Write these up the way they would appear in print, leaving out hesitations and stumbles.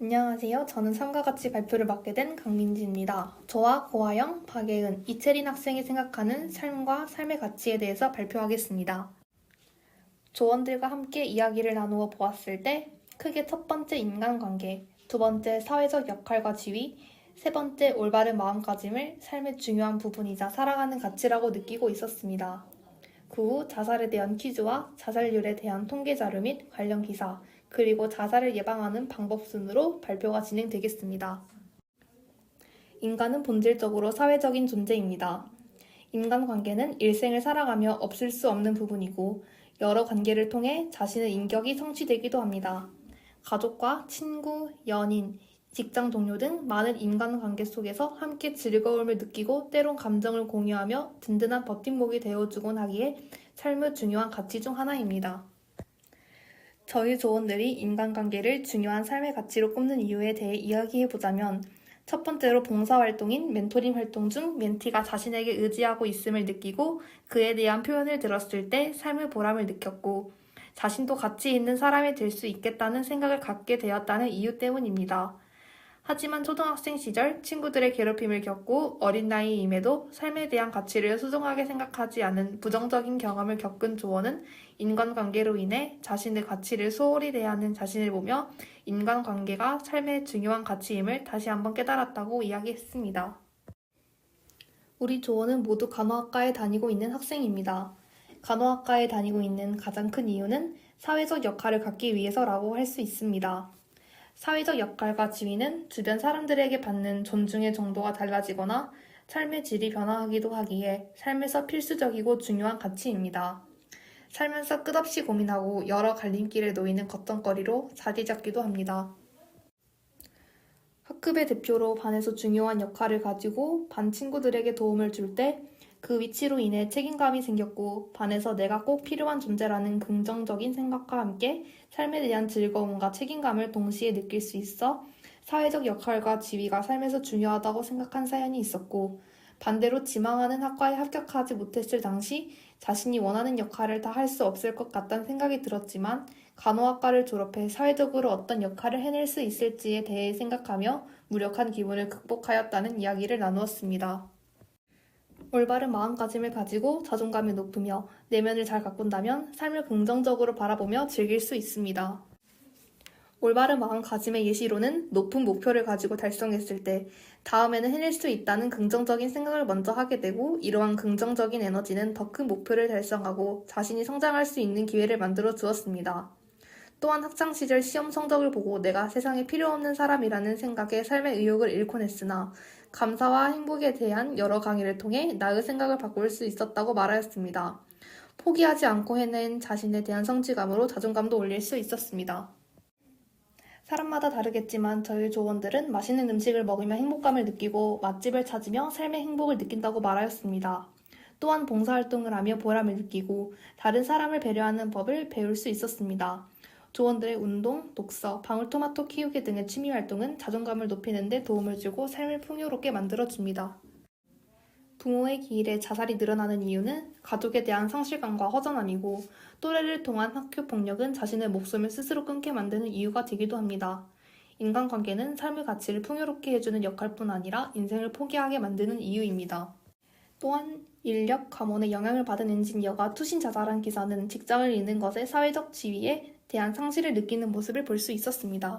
안녕하세요. 저는 삼과 같이 발표를 맡게 된 강민지입니다. 저와 고아영, 박예은, 이채린 학생이 생각하는 삶과 삶의 가치에 대해서 발표하겠습니다. 조원들과 함께 이야기를 나누어 보았을 때 크게 첫 번째 인간관계, 두 번째 사회적 역할과 지위, 세 번째 올바른 마음가짐을 삶의 중요한 부분이자 살아가는 가치라고 느끼고 있었습니다. 그 후 자살에 대한 퀴즈와 자살률에 대한 통계 자료 및 관련 기사, 그리고 자살을 예방하는 방법 순으로 발표가 진행되겠습니다. 인간은 본질적으로 사회적인 존재입니다. 인간관계는 일생을 살아가며 없을 수 없는 부분이고 여러 관계를 통해 자신의 인격이 성취되기도 합니다. 가족과 친구, 연인, 직장 동료 등 많은 인간관계 속에서 함께 즐거움을 느끼고 때론 감정을 공유하며 든든한 버팀목이 되어주곤 하기에 삶의 중요한 가치 중 하나입니다. 저희 조원들이 인간관계를 중요한 삶의 가치로 꼽는 이유에 대해 이야기해보자면 첫 번째로 봉사활동인 멘토링 활동 중 멘티가 자신에게 의지하고 있음을 느끼고 그에 대한 표현을 들었을 때 삶의 보람을 느꼈고 자신도 가치 있는 사람이 될 수 있겠다는 생각을 갖게 되었다는 이유 때문입니다. 하지만 초등학생 시절 친구들의 괴롭힘을 겪고 어린 나이임에도 삶에 대한 가치를 소중하게 생각하지 않은 부정적인 경험을 겪은 조원은 인간관계로 인해 자신의 가치를 소홀히 대하는 자신을 보며 인간관계가 삶의 중요한 가치임을 다시 한번 깨달았다고 이야기했습니다. 우리 조원은 모두 간호학과에 다니고 있는 학생입니다. 간호학과에 다니고 있는 가장 큰 이유는 사회적 역할을 갖기 위해서라고 할 수 있습니다. 사회적 역할과 지위는 주변 사람들에게 받는 존중의 정도가 달라지거나 삶의 질이 변화하기도 하기에 삶에서 필수적이고 중요한 가치입니다. 살면서 끝없이 고민하고 여러 갈림길에 놓이는 걱정거리로 자리 잡기도 합니다. 학급의 대표로 반에서 중요한 역할을 가지고 반 친구들에게 도움을 줄 때 그 위치로 인해 책임감이 생겼고 반에서 내가 꼭 필요한 존재라는 긍정적인 생각과 함께 삶에 대한 즐거움과 책임감을 동시에 느낄 수 있어 사회적 역할과 지위가 삶에서 중요하다고 생각한 사연이 있었고 반대로 지망하는 학과에 합격하지 못했을 당시 자신이 원하는 역할을 다 할 수 없을 것 같다는 생각이 들었지만 간호학과를 졸업해 사회적으로 어떤 역할을 해낼 수 있을지에 대해 생각하며 무력한 기분을 극복하였다는 이야기를 나누었습니다. 올바른 마음가짐을 가지고 자존감이 높으며 내면을 잘 가꾼다면 삶을 긍정적으로 바라보며 즐길 수 있습니다. 올바른 마음가짐의 예시로는 높은 목표를 가지고 달성했을 때 다음에는 해낼 수 있다는 긍정적인 생각을 먼저 하게 되고 이러한 긍정적인 에너지는 더 큰 목표를 달성하고 자신이 성장할 수 있는 기회를 만들어 주었습니다. 또한 학창시절 시험 성적을 보고 내가 세상에 필요 없는 사람이라는 생각에 삶의 의욕을 잃곤 했으나 감사와 행복에 대한 여러 강의를 통해 나의 생각을 바꿀 수 있었다고 말하였습니다. 포기하지 않고 해낸 자신에 대한 성취감으로 자존감도 올릴 수 있었습니다. 사람마다 다르겠지만 저희 조원들은 맛있는 음식을 먹으며 행복감을 느끼고 맛집을 찾으며 삶의 행복을 느낀다고 말하였습니다. 또한 봉사활동을 하며 보람을 느끼고 다른 사람을 배려하는 법을 배울 수 있었습니다. 조원들의 운동, 독서, 방울토마토 키우기 등의 취미활동은 자존감을 높이는 데 도움을 주고 삶을 풍요롭게 만들어줍니다. 부모의 기일에 자살이 늘어나는 이유는 가족에 대한 상실감과 허전함이고 또래를 통한 학교 폭력은 자신의 목숨을 스스로 끊게 만드는 이유가 되기도 합니다. 인간관계는 삶의 가치를 풍요롭게 해주는 역할뿐 아니라 인생을 포기하게 만드는 이유입니다. 또한 인력, 감원의 영향을 받은 엔지니어가 투신 자살한 기사는 직장을 잃는 것에 사회적 지위에 대한 상실을 느끼는 모습을 볼 수 있었습니다.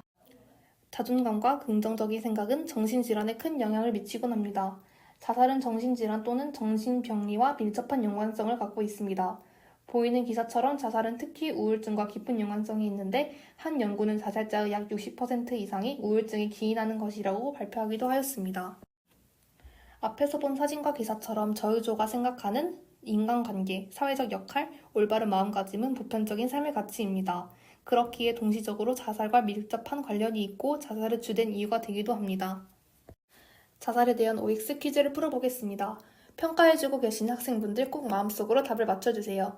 자존감과 긍정적인 생각은 정신질환에 큰 영향을 미치곤 합니다. 자살은 정신질환 또는 정신병리와 밀접한 연관성을 갖고 있습니다. 보이는 기사처럼 자살은 특히 우울증과 깊은 연관성이 있는데 한 연구는 자살자의 약 60% 이상이 우울증에 기인하는 것이라고 발표하기도 하였습니다. 앞에서 본 사진과 기사처럼 저유조가 생각하는 인간관계, 사회적 역할, 올바른 마음가짐은 보편적인 삶의 가치입니다. 그렇기에 동시적으로 자살과 밀접한 관련이 있고 자살의 주된 이유가 되기도 합니다. 자살에 대한 OX 퀴즈를 풀어보겠습니다. 평가해주고 계신 학생분들 꼭 마음속으로 답을 맞춰주세요.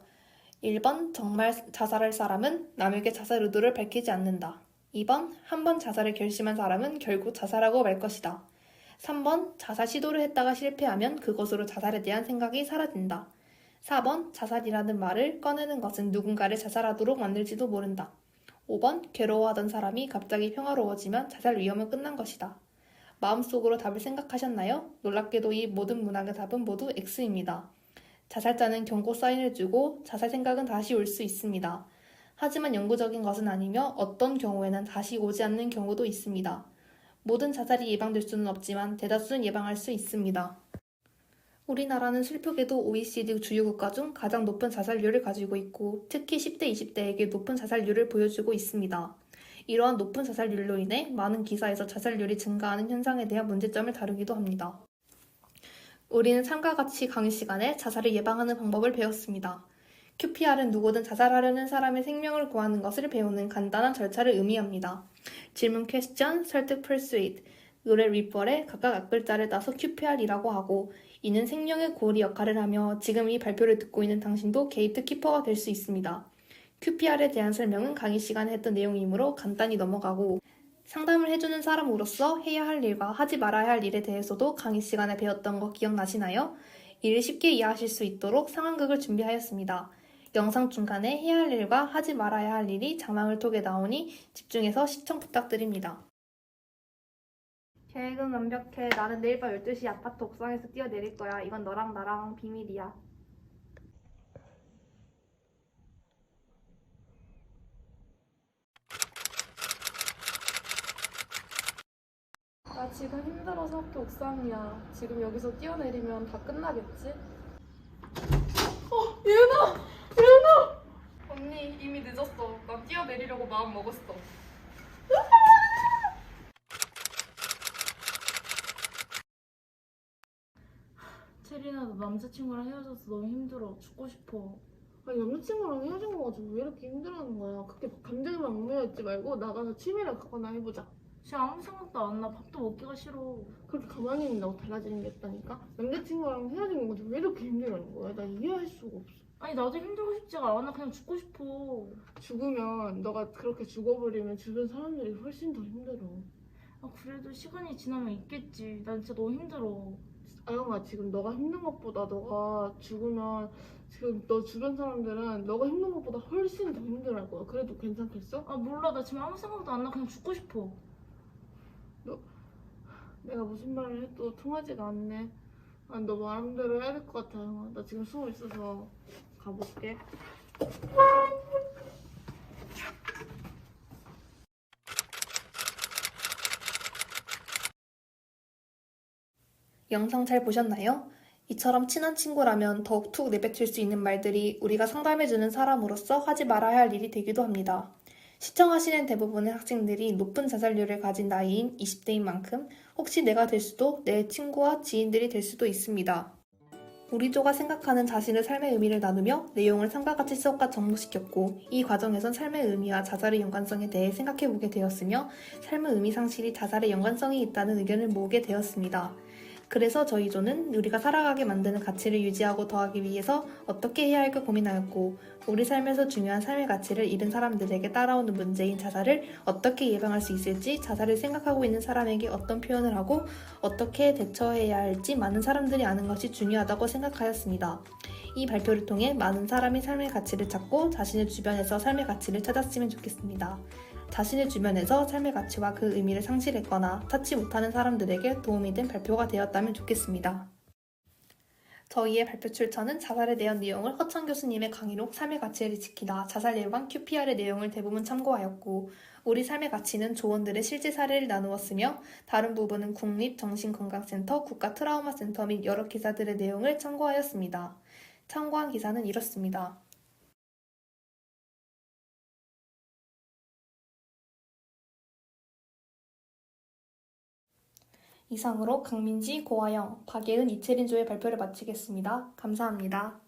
1번 정말 자살할 사람은 남에게 자살 의도를 밝히지 않는다. 2번 한 번 자살을 결심한 사람은 결국 자살하고 말 것이다. 3번 자살 시도를 했다가 실패하면 그것으로 자살에 대한 생각이 사라진다. 4번 자살이라는 말을 꺼내는 것은 누군가를 자살하도록 만들지도 모른다. 5번, 괴로워하던 사람이 갑자기 평화로워지면 자살 위험은 끝난 것이다. 마음속으로 답을 생각하셨나요? 놀랍게도 이 모든 문항의 답은 모두 X입니다. 자살자는 경고 사인을 주고 자살 생각은 다시 올 수 있습니다. 하지만 영구적인 것은 아니며 어떤 경우에는 다시 오지 않는 경우도 있습니다. 모든 자살이 예방될 수는 없지만 대다수는 예방할 수 있습니다. 우리나라는 슬프게도 OECD 주요 국가 중 가장 높은 자살률을 가지고 있고 특히 10대, 20대에게 높은 자살률을 보여주고 있습니다. 이러한 높은 자살률로 인해 많은 기사에서 자살률이 증가하는 현상에 대한 문제점을 다루기도 합니다. 우리는 삶과 같이 강의 시간에 자살을 예방하는 방법을 배웠습니다. QPR은 누구든 자살하려는 사람의 생명을 구하는 것을 배우는 간단한 절차를 의미합니다. 질문 question, 설득 persuade, 의뢰 refer에 각각 앞글자를 따서 QPR이라고 하고 이는 생명의 고리 역할을 하며 지금 이 발표를 듣고 있는 당신도 게이트 키퍼가 될 수 있습니다. QPR에 대한 설명은 강의 시간에 했던 내용이므로 간단히 넘어가고 상담을 해주는 사람으로서 해야 할 일과 하지 말아야 할 일에 대해서도 강의 시간에 배웠던 거 기억나시나요? 이를 쉽게 이해하실 수 있도록 상황극을 준비하였습니다. 영상 중간에 해야 할 일과 하지 말아야 할 일이 자막을 통해 나오니 집중해서 시청 부탁드립니다. 계획은 완벽해. 나는 내일 밤 12시 아파트 옥상에서 뛰어내릴 거야. 이건 너랑 나랑 비밀이야. 나 지금 힘들어서 학교 옥상이야. 지금 여기서 뛰어내리면 다 끝나겠지? 예은아! 언니, 이미 늦었어. 난 뛰어내리려고 마음 먹었어. 체리나 너 남자친구랑 헤어져서 너무 힘들어. 죽고 싶어. 아니 남자친구랑 헤어진 거 가지고 왜 이렇게 힘들어하는 거야? 그렇게 감정에만 얽매여 있지 말고 나가서 취미를 갖거나 해보자. 지금 아무 생각도 안 나. 밥도 먹기가 싫어. 그렇게 가만히 있는다고 달라지는 게 있다니까? 남자친구랑 헤어진 거 가지고 왜 이렇게 힘들어하는 거야? 나 이해할 수가 없어. 아니 나도 힘들고 싶지가 않아. 그냥 죽고 싶어. 죽으면 너가 그렇게 죽어버리면 주변 사람들이 훨씬 더 힘들어. 아 그래도 시간이 지나면 있겠지. 난 진짜 너무 힘들어. 아영아, 지금 너가 힘든 것보다 너가 죽으면 지금 너 주변 사람들은 너가 힘든 것보다 훨씬 더 힘들어할 거야. 그래도 괜찮겠어? 아 몰라. 나 지금 아무 생각도 안 나. 그냥 죽고 싶어. 내가 무슨 말을 해도 통하지가 않네. 아, 너 마음대로 해야 될 것 같아, 영아. 나 지금 수업 있어서 가볼게. 영상 잘 보셨나요? 이처럼 친한 친구라면 더욱 툭 내뱉을 수 있는 말들이 우리가 상담해주는 사람으로서 하지 말아야 할 일이 되기도 합니다. 시청하시는 대부분의 학생들이 높은 자살률을 가진 나이인 20대인 만큼 혹시 내가 될 수도 내 친구와 지인들이 될 수도 있습니다. 우리 조가 생각하는 자신의 삶의 의미를 나누며 내용을 삶과 같이 수업과 접목시켰고 이 과정에선 삶의 의미와 자살의 연관성에 대해 생각해보게 되었으며 삶의 의미 상실이 자살의 연관성이 있다는 의견을 모으게 되었습니다. 그래서 저희 조는 우리가 살아가게 만드는 가치를 유지하고 더하기 위해서 어떻게 해야 할까 고민하였고 우리 삶에서 중요한 삶의 가치를 잃은 사람들에게 따라오는 문제인 자살을 어떻게 예방할 수 있을지 자살을 생각하고 있는 사람에게 어떤 표현을 하고 어떻게 대처해야 할지 많은 사람들이 아는 것이 중요하다고 생각하였습니다. 이 발표를 통해 많은 사람이 삶의 가치를 찾고 자신의 주변에서 삶의 가치를 찾았으면 좋겠습니다. 자신의 주변에서 삶의 가치와 그 의미를 상실했거나 찾지 못하는 사람들에게 도움이 된 발표가 되었다면 좋겠습니다. 저희의 발표 출처는 자살에 대한 내용을 허창 교수님의 강의록 삶의 가치를 지키다 자살 예방 QPR의 내용을 대부분 참고하였고 우리 삶의 가치는 조원들의 실제 사례를 나누었으며 다른 부분은 국립정신건강센터, 국가트라우마센터 및 여러 기사들의 내용을 참고하였습니다. 참고한 기사는 이렇습니다. 이상으로 강민지, 고아영, 박예은, 이채린조의 발표를 마치겠습니다. 감사합니다.